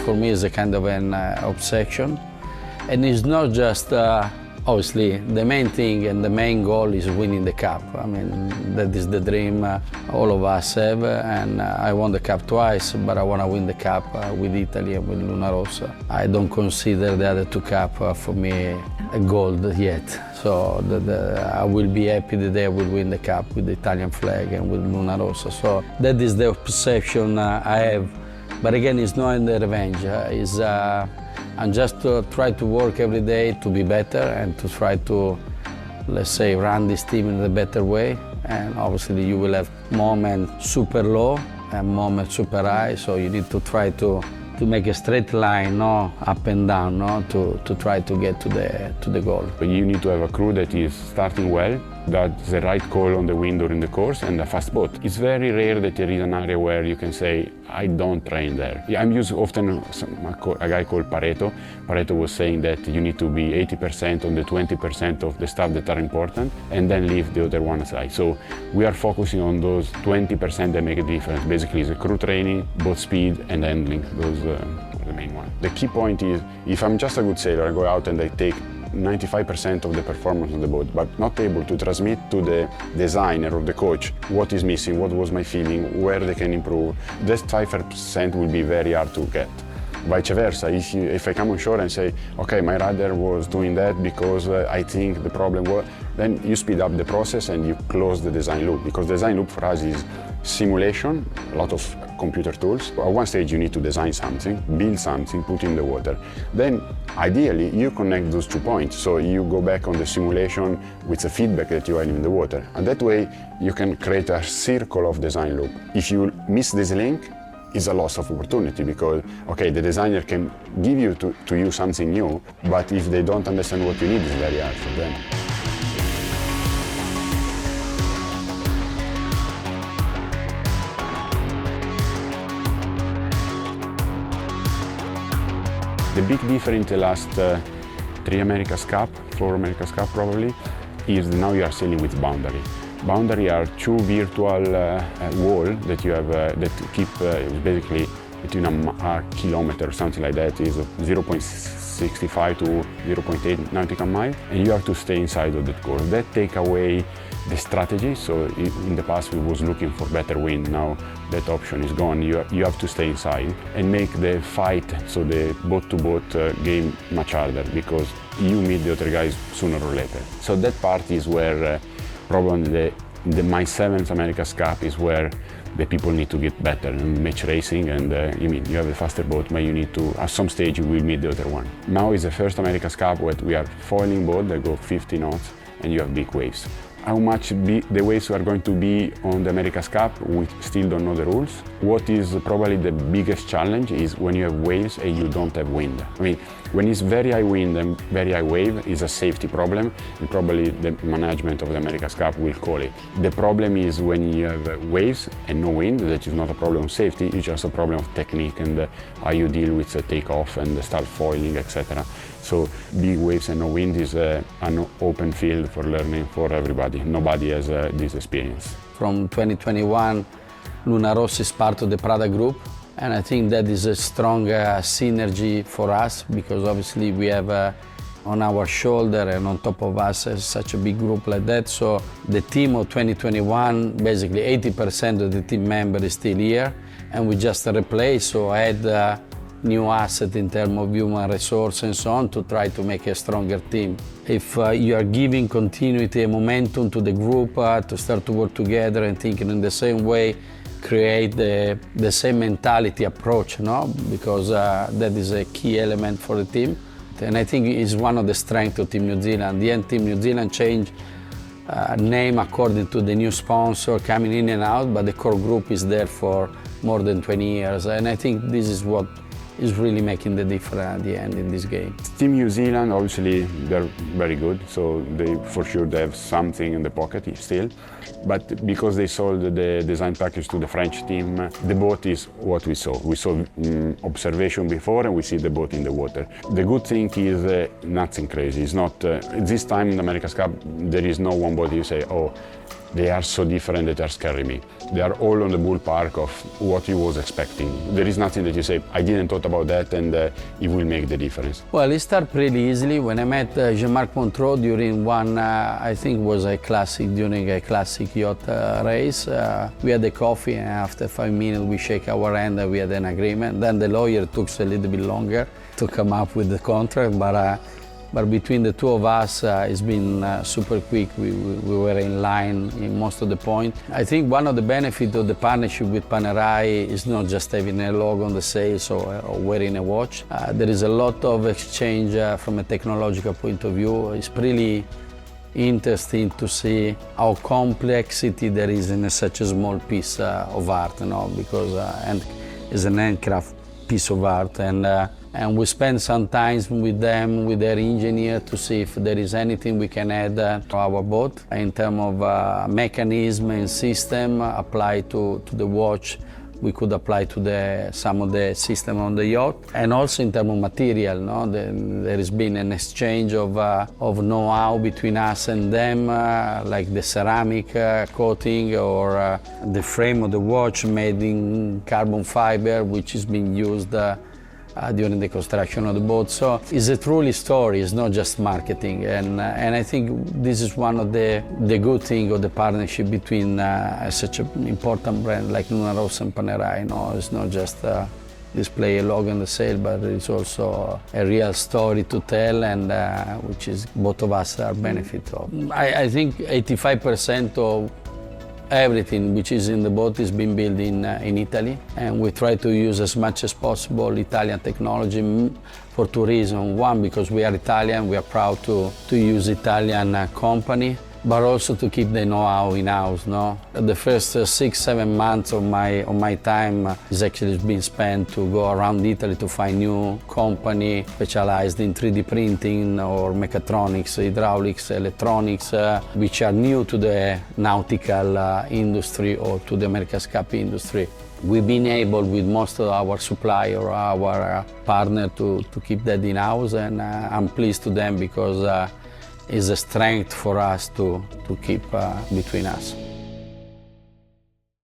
for me is a kind of an obsession. And it's not just, obviously, the main thing and the main goal is winning the cup. I mean, that is the dream all of us have, and I won the cup twice, but I want to win the cup with Italy and with LunaRossa. I don't consider the other two cups for me a gold yet. So I will be happy the day I will win the cup with the Italian flag and with LunaRossa. So that is the perception I have. But again, it's not in the revenge. I'm just try to work every day to be better and to try to, let's say, run this team in a better way. And obviously you will have moments super low and moments super high, so you need to try to make a straight line, no up and down, no, to try to get to the goal. But you need to have a crew that is starting well, that's the right call on the wind during the course, and a fast boat. It's very rare that there is an area where you can say, I don't train there. I'm used often a guy called Pareto. Pareto was saying that you need to be 80% on the 20% of the stuff that are important, and then leave the other one aside. So we are focusing on those 20% that make a difference. Basically, it's a crew training, boat speed, and handling. Those are the main one. The key point is, if I'm just a good sailor, I go out and I take 95% of the performance on the boat, but not able to transmit to the designer or the coach what is missing, what was my feeling, where they can improve, that 5% will be very hard to get. Vice versa, if I come on shore and say, okay, my rider was doing that because I think the problem was, then you speed up the process and you close the design loop, because design loop for us is simulation, a lot of computer tools. At one stage you need to design something, build something, put in the water. Then ideally you connect those 2 points, so you go back on the simulation with the feedback that you had in the water. And that way you can create a circle of design loop. If you miss this link, it's a loss of opportunity, because, okay, the designer can give you to you something new, but if they don't understand what you need, it's very hard for them. The big difference in the last 3 Americascup, 4 Americascup probably, is now you are sailing with boundary. Boundary are 2 virtual walls that you have that keep basically between a kilometer or something like that, is 0.65 to 0.8 nautical mile, and you have to stay inside of that course. That take away the strategy. So in the past we was looking for better wind. Now that option is gone. You have to stay inside and make the fight, so the boat-to-boat game much harder, because you meet the other guys sooner or later. So that part is where probably my 7th Americascup is where the people need to get better in match racing, and you have a faster boat, but you need to, at some stage you will meet the other one. Now is the first Americascup where we are foiling boat that go 50 knots and you have big waves. How much the waves are going to be on the Americascup, we still don't know the rules. What is probably the biggest challenge is when you have waves and you don't have wind. I mean, when it's very high wind and very high wave, is a safety problem, and probably the management of the Americascup will call it. The problem is when you have waves and no wind, that is not a problem of safety, it's just a problem of technique and how you deal with the takeoff and start foiling, etc. So big waves and no wind is an open field for learning for everybody. Nobody has this experience. From 2021, LunaRossa is part of the Prada group, and I think that is a strong synergy for us, because obviously we have on our shoulder and on top of us such a big group like that. So the team of 2021, basically 80% of the team member is still here, and we just replaced, so add new asset in terms of human resource and so on to try to make a stronger team. If you are giving continuity and momentum to the group to start to work together and thinking in the same way, create the same mentality approach, no? Because that is a key element for the team. And I think it's one of the strengths of Team New Zealand. The end Team New Zealand changed name according to the new sponsor coming in and out, but the core group is there for more than 20 years. And I think this is what is really making the difference at the end in this game. Team New Zealand, obviously, they're very good, so they for sure they have something in the pocket still. But because they sold the design package to the French team, the boat is what we saw. We saw observation before, and we see the boat in the water. The good thing is nothing crazy. It's not this time in the Americascup there is no one boat you say, oh, they are so different that they are scaring me. They are all on the ballpark of what he was expecting. There is nothing that you say, I didn't thought about that and it will make the difference. Well, it started pretty easily. When I met Jean-Marc Montreux during one, I think was during a classic yacht race, we had a coffee and after 5 minutes we shake our hand and we had an agreement. Then the lawyer took a little bit longer to come up with the contract, but between the two of us, it's been super quick. We were in line in most of the point. I think one of the benefits of the partnership with Panerai is not just having a logo on the sales or wearing a watch. There is a lot of exchange from a technological point of view. It's really interesting to see how complexity there is in such a small piece of art, you know, because it's an handcraft piece of art. And we spend some time with them, with their engineer, to see if there is anything we can add to our boat in terms of mechanism and system applied to the watch. We could apply to some of the system on the yacht, and also in terms of material. No? There has been an exchange of know-how between us and them, like the ceramic coating or the frame of the watch made in carbon fiber, which is being used during the construction of the boat. So it's a truly story, it's not just marketing. And I think this is one of the good things of the partnership between such an important brand like LunaRossa and Panerai. You know, it's not just display a logo on the sail, but it's also a real story to tell, and which is both of us are benefit of. I think 85% of everything which is in the boat is being built in Italy, and we try to use as much as possible Italian technology for two reasons. One, because we are Italian, we are proud to use Italian company, but also to keep the know-how in-house. No? The first 6-7 months of my time is actually been spent to go around Italy to find new company specialized in 3D printing or mechatronics, hydraulics, electronics, which are new to the nautical industry or to the Americascup industry. We've been able, with most of our supplier or our partner, to keep that in-house, and I'm pleased to them because is a strength for us to keep between us.